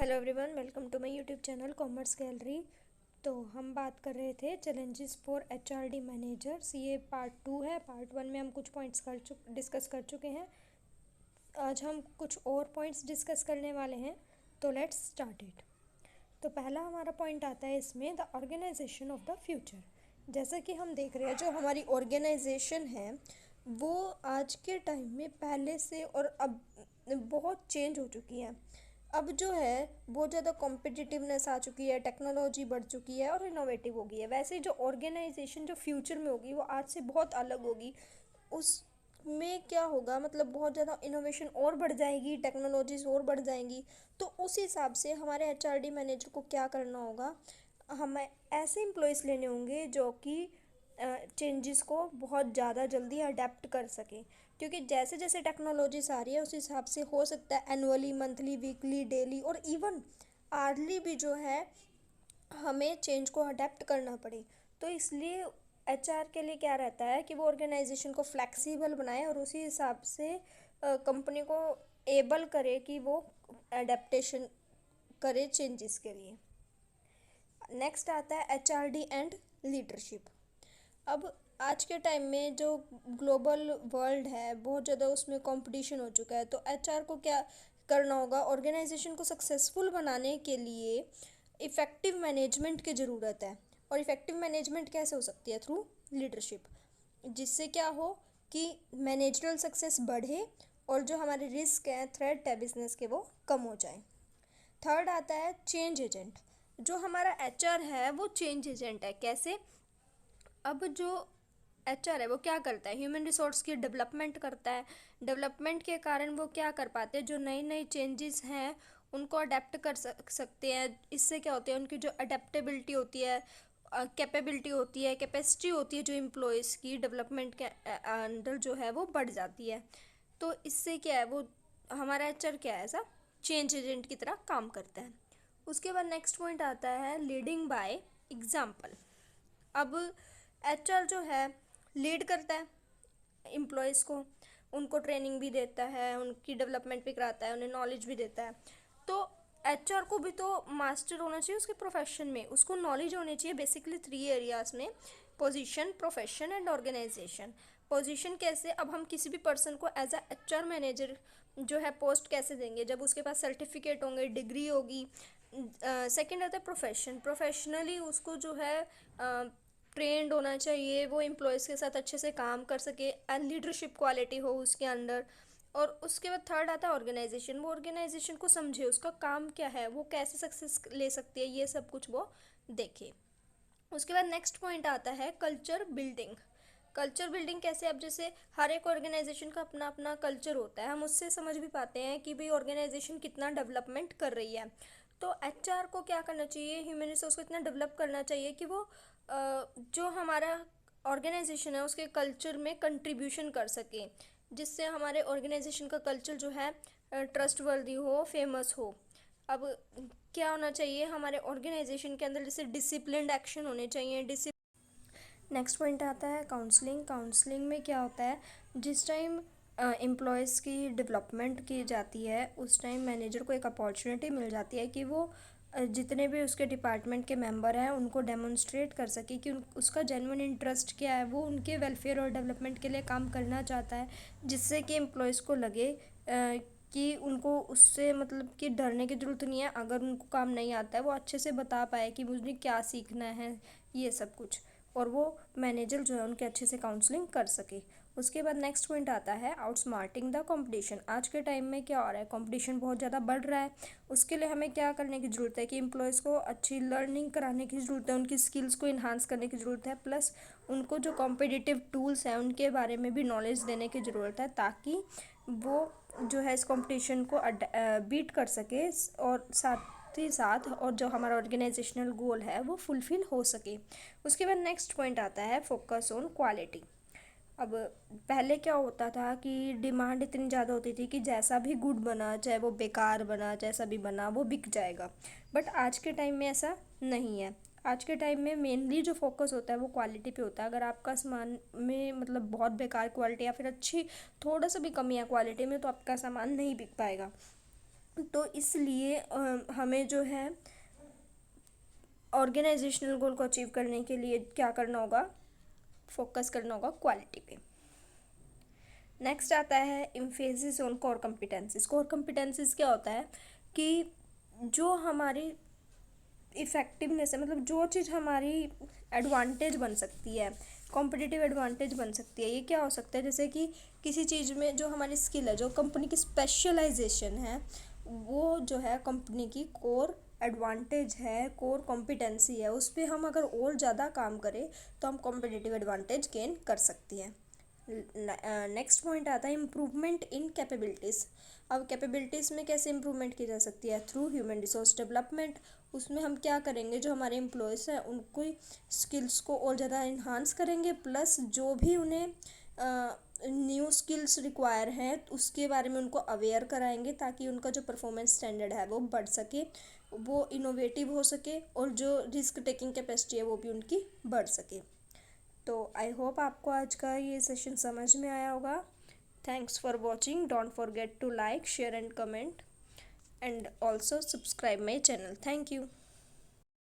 Hello everyone, welcome to my YouTube channel commerce gallery. तो हम बात कर रहे थे चैलेंजेस फॉर एचआरडी मैनेजर्स। ये पार्ट 2 है। पार्ट 1 में हम कुछ पॉइंट्स डिस्कस कर चुके हैं। आज हम कुछ और पॉइंट्स डिस्कस करने वाले हैं। तो लेट्स स्टार्ट इट। तो पहला हमारा पॉइंट आता है इसमें, the organisation of the future. जैसा कि हम देख रहे हैं, जो हमारी ऑर्गेनाइजेशन है वो आज के टाइम में पहले से और अब बहुत चेंज हो चुकी है। अब जो है बहुत ज़्यादा कॉम्पिटिटिवनेस आ चुकी है, टेक्नोलॉजी बढ़ चुकी है और इनोवेटिव हो गई है। वैसे जो ऑर्गेनाइजेशन जो फ्यूचर में होगी वो आज से बहुत अलग होगी। उसमें क्या होगा, मतलब बहुत ज़्यादा इनोवेशन और बढ़ जाएगी, टेक्नोलॉजीज और बढ़ जाएंगी। तो उस हिसाब से हमारे एचआरडी मैनेजर को क्या करना होगा, हमें ऐसे एम्प्लॉयज़ लेने होंगे जो कि चेंजेस को बहुत ज़्यादा जल्दी अडेप्ट कर सकें। क्योंकि जैसे जैसे टेक्नोलॉजीज आ रही है उस हिसाब से हो सकता है एनुअली, मंथली, वीकली, डेली और इवन आर्ली भी जो है हमें चेंज को अडेप्ट करना पड़े। तो इसलिए एचआर के लिए क्या रहता है कि वो ऑर्गेनाइजेशन को फ्लेक्सिबल बनाए और उसी हिसाब से कंपनी को एबल करे कि वो अडेप्टेशन करे चेंजेस के लिए। नेक्स्ट आता है एचआरडी एंड लीडरशिप। अब आज के टाइम में जो ग्लोबल वर्ल्ड है बहुत ज़्यादा उसमें कंपटीशन हो चुका है। तो एचआर को क्या करना होगा, ऑर्गेनाइजेशन को सक्सेसफुल बनाने के लिए इफ़ेक्टिव मैनेजमेंट की ज़रूरत है। और इफ़ेक्टिव मैनेजमेंट कैसे हो सकती है, थ्रू लीडरशिप, जिससे क्या हो कि मैनेजरल सक्सेस बढ़े और जो हमारे रिस्क हैं, थ्रेट है बिजनेस के, वो कम हो जाए। थर्ड आता है चेंज एजेंट। जो हमारा एचआर है वो चेंज एजेंट है। कैसे? अब जो एचआर है वो क्या करता है, ह्यूमन रिसोर्स की डेवलपमेंट करता है। डेवलपमेंट के कारण वो क्या कर पाते हैं, जो नई नई चेंजेस हैं उनको अडेप्ट कर सकते हैं। इससे क्या होता है, उनकी जो अडेप्टेबिलिटी होती है, कैपेबिलिटी होती है, कैपेसिटी होती है जो एम्प्लॉयज़ की डेवलपमेंट के अंदर जो है वो बढ़ जाती है। तो इससे क्या है, वो हमारा एचआर क्या है, ऐसा चेंज एजेंट की तरह काम करता है। उसके बाद नेक्स्ट पॉइंट आता है लीडिंग बाय एग्जाम्पल। अब एचआर जो है लीड करता है एम्प्लॉयज़ को, उनको ट्रेनिंग भी देता है, उनकी डेवलपमेंट भी कराता है, उन्हें नॉलेज भी देता है। तो एचआर को भी तो मास्टर होना चाहिए उसके प्रोफेशन में, उसको नॉलेज होनी चाहिए बेसिकली 3 एरियाज़ में, position, profession and organisation. Position कैसे, अब हम किसी भी पर्सन को एज अ एचआर मैनेजर जो है पोस्ट कैसे देंगे, जब उसके पास सर्टिफिकेट होंगे, डिग्री होगी। सेकंड आता है प्रोफेशन। प्रोफेशनली उसको जो है ट्रेंड होना चाहिए, वो एम्प्लॉयज़ के साथ अच्छे से काम कर सके एंड लीडरशिप क्वालिटी हो उसके अंदर। और उसके बाद थर्ड आता है ऑर्गेनाइजेशन। वो ऑर्गेनाइजेशन को समझे, उसका काम क्या है, वो कैसे सक्सेस ले सकती है, ये सब कुछ वो देखे। उसके बाद नेक्स्ट पॉइंट आता है कल्चर बिल्डिंग। कल्चर बिल्डिंग कैसे, अब जैसे हर एक ऑर्गेनाइजेशन का अपना अपना कल्चर होता है, हम उससे समझ भी पाते हैं कि भाई ऑर्गेनाइजेशन कितना डेवलपमेंट कर रही है। तो एचआर को क्या करना चाहिए, ह्यूमन रिसोर्स को इतना डेवलप करना चाहिए कि वो जो हमारा ऑर्गेनाइजेशन है उसके कल्चर में कंट्रीब्यूशन कर सके, जिससे हमारे ऑर्गेनाइजेशन का कल्चर जो है ट्रस्टवर्दी हो, फेमस हो। अब क्या होना चाहिए हमारे ऑर्गेनाइजेशन के अंदर, जैसे डिसिप्लिन्ड एक्शन होने चाहिए। नेक्स्ट पॉइंट आता है काउंसलिंग। काउंसलिंग में क्या होता है, जिस टाइम एम्प्लॉयज़ की डेवलपमेंट की जाती है उस टाइम मैनेजर को एक अपॉर्चुनिटी मिल जाती है कि वो जितने भी उसके डिपार्टमेंट के मेंबर हैं उनको डेमोन्स्ट्रेट कर सके कि उसका जेन्युइन इंटरेस्ट क्या है, वो उनके वेलफेयर और डेवलपमेंट के लिए काम करना चाहता है। जिससे कि एम्प्लॉयज़ को लगे कि उनको उससे मतलब कि डरने की ज़रूरत नहीं है। अगर उनको काम नहीं आता है वो अच्छे से बता पाए कि मुझे क्या सीखना है, ये सब कुछ, और वो मैनेजर जो है उनके अच्छे से काउंसलिंग कर सके। उसके बाद नेक्स्ट पॉइंट आता है आउटस्मार्टिंग द कंपटीशन। आज के टाइम में क्या हो रहा है, कंपटीशन बहुत ज़्यादा बढ़ रहा है। उसके लिए हमें क्या करने की ज़रूरत है कि एम्प्लॉयज़ को अच्छी लर्निंग कराने की ज़रूरत है, उनकी स्किल्स को इन्हांस करने की ज़रूरत है, प्लस उनको जो कॉम्पिटिटिव टूल्स हैं उनके बारे में भी नॉलेज देने की ज़रूरत है, ताकि वो जो है इस कॉम्पिटिशन को बीट कर सके और साथ ही साथ और जो हमारा ऑर्गेनाइजेशनल गोल है वो फुलफ़िल हो सके। उसके बाद नेक्स्ट पॉइंट आता है फोकस ऑन क्वालिटी। अब पहले क्या होता था कि डिमांड इतनी ज़्यादा होती थी कि जैसा भी गुड बना, चाहे वो बेकार बना, जैसा भी बना वो बिक जाएगा। बट आज के टाइम में ऐसा नहीं है। आज के टाइम में मेनली जो फोकस होता है वो क्वालिटी पे होता है। अगर आपका सामान में मतलब बहुत बेकार क्वालिटी या फिर अच्छी थोड़ा सा भी कमी है क्वालिटी में तो आपका सामान नहीं बिक पाएगा। तो इसलिए हमें जो है ऑर्गेनाइजेशनल गोल को अचीव करने के लिए क्या करना होगा, फोकस करना होगा क्वालिटी पे। नेक्स्ट आता है emphasis on core competencies. Core competencies क्या होता है कि जो हमारी इफ़ेक्टिवनेस है, मतलब जो चीज़ हमारी एडवांटेज बन सकती है, कॉम्पिटिटिव एडवांटेज बन सकती है। ये क्या हो सकता है, जैसे कि किसी चीज़ में जो हमारी स्किल है, जो कंपनी की स्पेशलाइजेशन है, वो जो है कंपनी की कोर एडवांटेज है, कोर कॉम्पिटेंसी है, उस पर हम अगर और ज़्यादा काम करें तो हम कॉम्पिटिटिव एडवांटेज गेन कर सकती हैं। नेक्स्ट पॉइंट आता है इम्प्रूवमेंट इन कैपेबिलिटीज़। अब कैपेबिलिटीज़ में कैसे इम्प्रूवमेंट की जा सकती है, थ्रू ह्यूमन रिसोर्स डेवलपमेंट। उसमें हम क्या करेंगे, जो हमारे एम्प्लॉयज़ हैं उनको स्किल्स को और ज़्यादा इन्हांस करेंगे, प्लस जो भी उन्हें न्यू स्किल्स रिक्वायर हैं उसके बारे में उनको अवेयर कराएंगे, ताकि उनका जो परफॉर्मेंस स्टैंडर्ड है वो बढ़ सके, वो इनोवेटिव हो सके, और जो रिस्क टेकिंग कैपेसिटी है वो भी उनकी बढ़ सके। तो आई होप आपको आज का ये सेशन समझ में आया होगा। Thanks for watching. Don't forget to like, share and comment, and also subscribe my channel. Thank you.